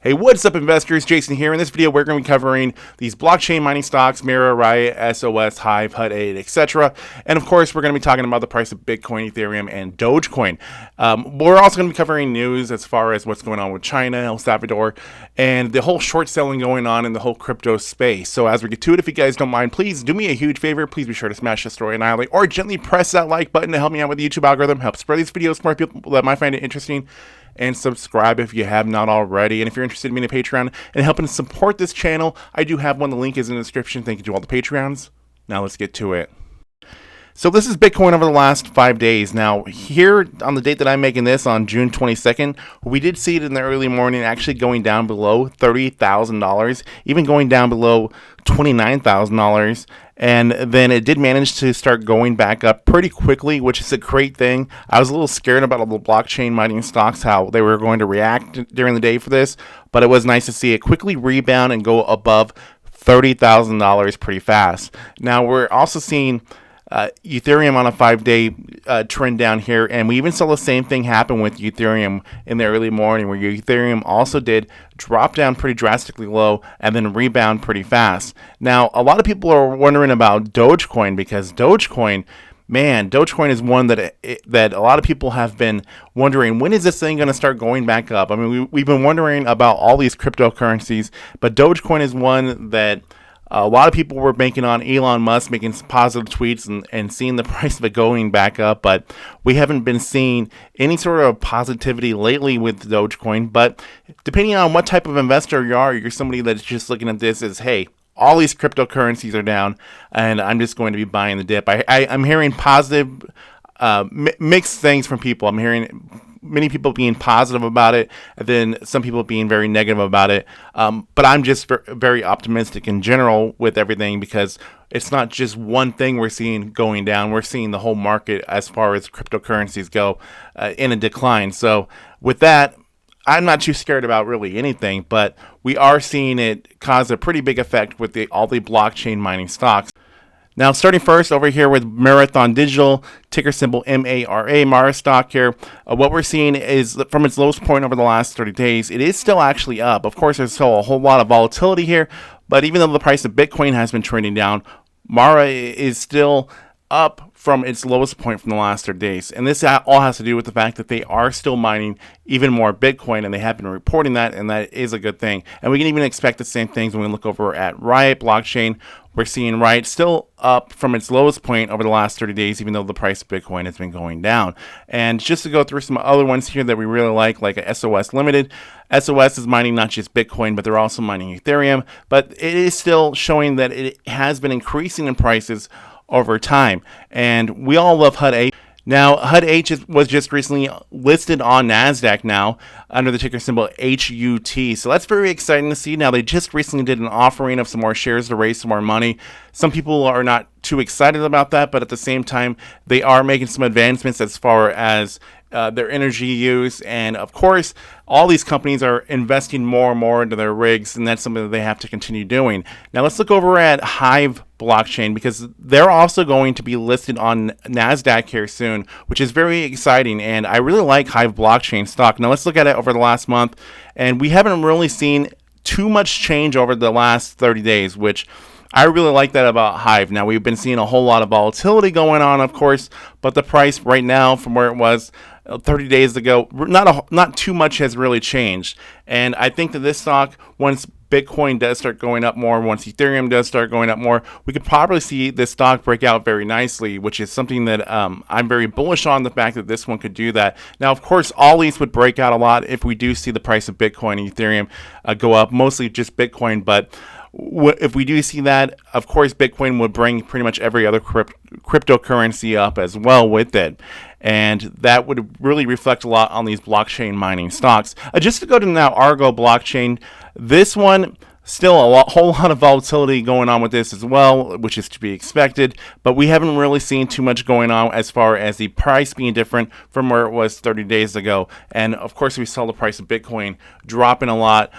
Hey, what's up, investors? Jason here. In this video, we're going to be covering these blockchain mining stocks, Mirror, Riot, SOS, Hive, Hut 8, etc. And of course, we're going to be talking about the price of Bitcoin, Ethereum, and Dogecoin. We're also going to be covering news as far as what's going on with China, El Salvador, and the whole short selling going on in the whole crypto space. So as we get to it, if you guys don't mind, please do me a huge favor. Please be sure to smash the story annihilate or gently press that like button to help me out with the YouTube algorithm, help spread these videos to more people that might find it interesting. And subscribe if you have not already. And if you're interested in being a Patreon and helping support this channel, I do have one. The link is in the description. Thank you to all the Patreons. Now let's get to it. So this is Bitcoin over the last 5 days. Now here on the date that I'm making this on June 22nd, we did see it in the early morning actually going down below $30,000, even going down below $29,000. And then it did manage to start going back up pretty quickly, which is a great thing. I was a little scared about all the blockchain mining stocks, how they were going to react during the day for this, but it was nice to see it quickly rebound and go above $30,000 pretty fast. Now we're also seeing Ethereum on a 5-day trend down here, and we even saw the same thing happen with Ethereum in the early morning, where Ethereum also did drop down pretty drastically low and then rebound pretty fast. Now, a lot of people are wondering about Dogecoin, because Dogecoin is one that a lot of people have been wondering, when is this thing going to start going back up? I mean, we've been wondering about all these cryptocurrencies, but Dogecoin is one that a lot of people were banking on Elon Musk making some positive tweets and seeing the price of it going back up, but we haven't been seeing any sort of positivity lately with Dogecoin. But depending on what type of investor you are, you're somebody that's just looking at this as, hey, all these cryptocurrencies are down, and I'm just going to be buying the dip. I'm hearing positive, mixed things from people. I'm hearing many people being positive about it, and then some people being very negative about it. But I'm just very optimistic in general with everything, because it's not just one thing we're seeing going down. We're seeing the whole market, as far as cryptocurrencies go, in a decline. So with that, I'm not too scared about really anything, but we are seeing it cause a pretty big effect with all the blockchain mining stocks. Now, starting first over here with Marathon Digital, ticker symbol MARA, Mara stock here. What we're seeing is from its lowest point over the last 30 days, it is still actually up. Of course, there's still a whole lot of volatility here, but even though the price of Bitcoin has been trending down, Mara is still up from its lowest point from the last 30 days. And this all has to do with the fact that they are still mining even more Bitcoin, and they have been reporting that, and that is a good thing. And we can even expect the same things when we look over at Riot Blockchain. We're seeing Riot still up from its lowest point over the last 30 days, even though the price of Bitcoin has been going down. And just to go through some other ones here that we really like a SOS Limited. SOS is mining not just Bitcoin, but they're also mining Ethereum. But it is still showing that it has been increasing in prices over time. And we all love Hut 8. Now, Hut 8 was just recently listed on NASDAQ now under the ticker symbol HUT. So that's very exciting to see. Now, they just recently did an offering of some more shares to raise some more money. Some people are not too excited about that, but at the same time, they are making some advancements as far as their energy use. And of course, all these companies are investing more and more into their rigs, and that's something that they have to continue doing. Now let's look over at Hive Blockchain, because they're also going to be listed on NASDAQ here soon, which is very exciting. And I really like Hive Blockchain stock. Now let's look at it over the last month, and we haven't really seen too much change over the last 30 days, which I really like that about Hive. Now, we've been seeing a whole lot of volatility going on, of course, but the price right now from where it was 30 days ago, not too much has really changed. And I think that this stock, once Bitcoin does start going up more, once Ethereum does start going up more, we could probably see this stock break out very nicely, which is something that I'm very bullish on, the fact that this one could do that. Now, of course, all these would break out a lot if we do see the price of Bitcoin and Ethereum go up, mostly just Bitcoin, but if we do see that, of course, Bitcoin would bring pretty much every other cryptocurrency up as well with it. And that would really reflect a lot on these blockchain mining stocks. Just to go to now Argo Blockchain, this one, still a whole lot of volatility going on with this as well, which is to be expected, but we haven't really seen too much going on as far as the price being different from where it was 30 days ago. And of course, we saw the price of Bitcoin dropping a lot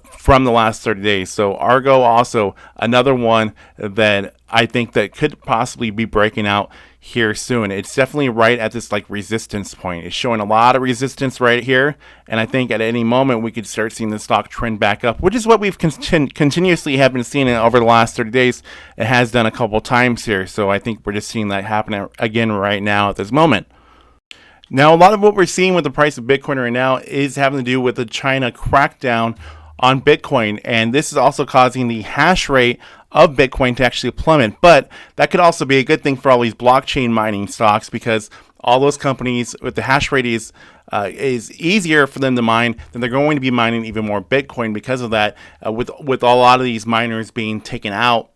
from the last 30 days. So Argo, also another one that I think that could possibly be breaking out here soon. It's definitely right at this like resistance point. It's showing a lot of resistance right here, and I think at any moment we could start seeing the stock trend back up, which is what we've continuously have been seeing over the last 30 days. It has done a couple times here, so I think we're just seeing that happen again right now at this moment. Now, a lot of what we're seeing with the price of Bitcoin right now is having to do with the China crackdown on Bitcoin, and this is also causing the hash rate of Bitcoin to actually plummet. But that could also be a good thing for all these blockchain mining stocks, because all those companies with the hash rate is easier for them to mine, then they're going to be mining even more Bitcoin because of that, with a lot of these miners being taken out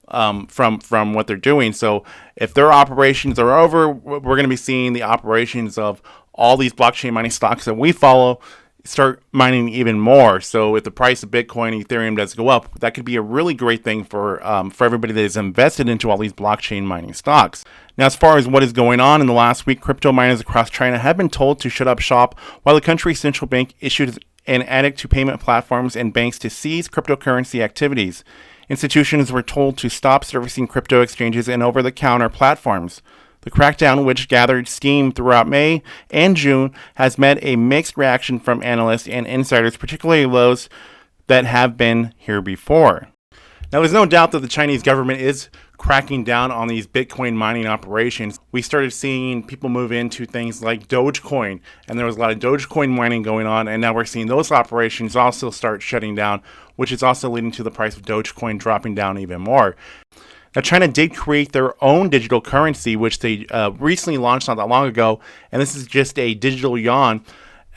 from what they're doing. So if their operations are over, we're going to be seeing the operations of all these blockchain mining stocks that we follow start mining even more. So if the price of Bitcoin, Ethereum does go up, that could be a really great thing for everybody that is invested into all these blockchain mining stocks. Now, as far as what is going on in the last week, crypto miners across China have been told to shut up shop while the country's central bank issued an edict to payment platforms and banks to cease cryptocurrency activities. Institutions were told to stop servicing crypto exchanges and over-the-counter platforms. The crackdown, which gathered steam throughout May and June, has met a mixed reaction from analysts and insiders, particularly those that have been here before. Now, there's no doubt that the Chinese government is cracking down on these Bitcoin mining operations. We started seeing people move into things like Dogecoin, and there was a lot of Dogecoin mining going on, and now we're seeing those operations also start shutting down, which is also leading to the price of Dogecoin dropping down even more. Now, China did create their own digital currency, which they recently launched not that long ago, and this is just a digital yuan.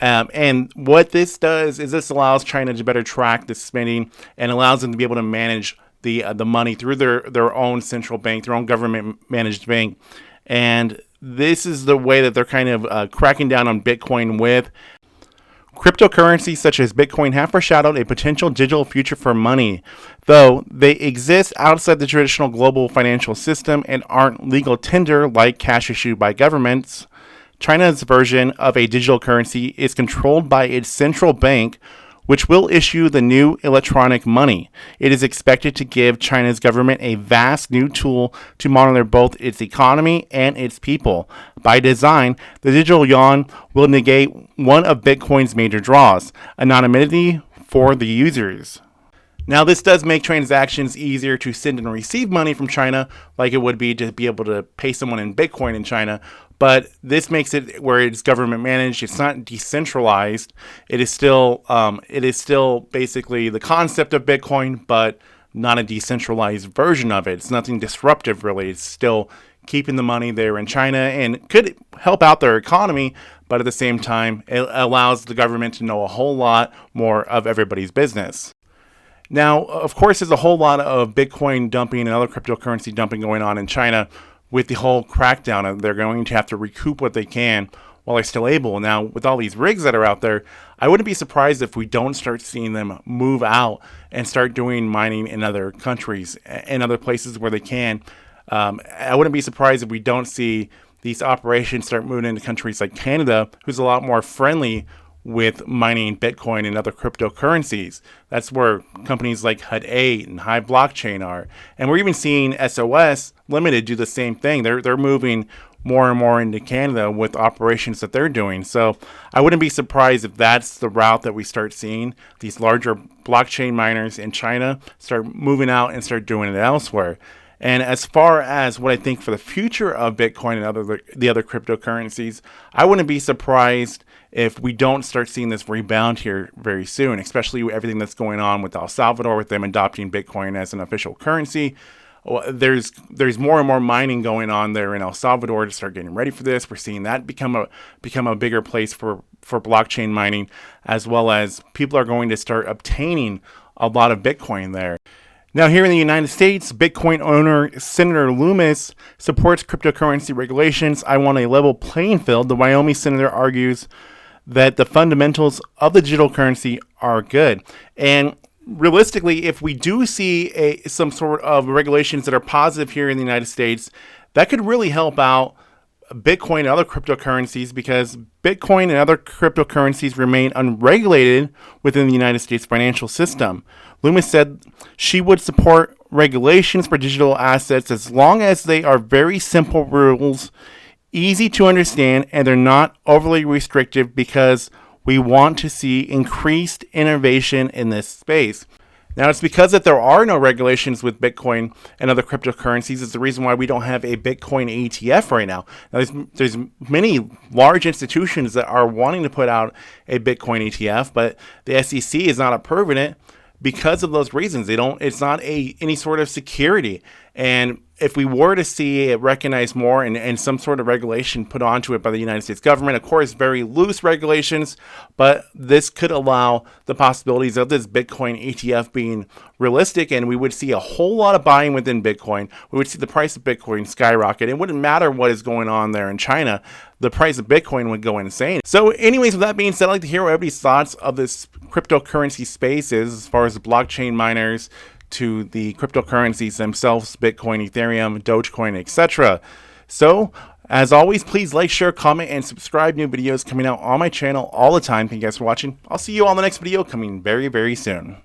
And what this does is this allows China to better track the spending and allows them to be able to manage the money through their own central bank, their own government-managed bank. And this is the way that they're kind of cracking down on Bitcoin with. Cryptocurrencies such as Bitcoin have foreshadowed a potential digital future for money, though they exist outside the traditional global financial system and aren't legal tender like cash issued by governments. China's version of a digital currency is controlled by its central bank, which will issue the new electronic money. It is expected to give China's government a vast new tool to monitor both its economy and its people. By design, the digital yuan will negate one of Bitcoin's major draws, anonymity for the users. Now, this does make transactions easier to send and receive money from China, like it would be to be able to pay someone in Bitcoin in China. But this makes it where it's government managed. It's not decentralized. It is still basically the concept of Bitcoin, but not a decentralized version of it. It's nothing disruptive, really. It's still keeping the money there in China and could help out their economy, but at the same time, it allows the government to know a whole lot more of everybody's business. Now, of course, there's a whole lot of Bitcoin dumping and other cryptocurrency dumping going on in China with the whole crackdown. They're going to have to recoup what they can while they're still able. Now, with all these rigs that are out there, I wouldn't be surprised if we don't start seeing them move out and start doing mining in other countries, in other places where they can. I wouldn't be surprised if we don't see these operations start moving into countries like Canada, who's a lot more friendly with mining Bitcoin and other cryptocurrencies. That's where companies like Hut 8 and Hive Blockchain are. And we're even seeing SOS Limited do the same thing. They're moving more and more into Canada with operations that they're doing. So I wouldn't be surprised if that's the route that we start seeing. These larger blockchain miners in China start moving out and start doing it elsewhere. And as far as what I think for the future of Bitcoin and the other cryptocurrencies, I wouldn't be surprised if we don't start seeing this rebound here very soon, especially with everything that's going on with El Salvador, with them adopting Bitcoin as an official currency. There's more and more mining going on there in El Salvador to start getting ready for this. We're seeing that become a bigger place for blockchain mining, as well as people are going to start obtaining a lot of Bitcoin there. Now, here in the United States, Bitcoin owner Senator Loomis supports cryptocurrency regulations. I want a level playing field. The Wyoming senator argues that the fundamentals of the digital currency are good. And realistically, if we do see some sort of regulations that are positive here in the United States, that could really help out Bitcoin and other cryptocurrencies, because Bitcoin and other cryptocurrencies remain unregulated within the United States financial system. Loomis said she would support regulations for digital assets as long as they are very simple rules, easy to understand, and they're not overly restrictive, because we want to see increased innovation in this space. Now, it's because that there are no regulations with Bitcoin and other cryptocurrencies is the reason why we don't have a Bitcoin ETF right now. Now, there's many large institutions that are wanting to put out a Bitcoin ETF, but the SEC is not approving it because of those reasons. It's not any sort of security. And if we were to see it recognized more and some sort of regulation put onto it by the United States government, of course, very loose regulations, but this could allow the possibilities of this Bitcoin ETF being realistic, and we would see a whole lot of buying within Bitcoin. We would see the price of Bitcoin skyrocket. It wouldn't matter what is going on there in China. The price of Bitcoin would go insane. So anyways, with that being said, I'd like to hear what everybody's thoughts of this cryptocurrency space is, as far as the blockchain miners to the cryptocurrencies themselves, Bitcoin, Ethereum, Dogecoin, etc. So, as always, please like, share, comment, and subscribe. New videos coming out on my channel all the time. Thank you guys for watching. I'll see you all in the next video coming very, very soon.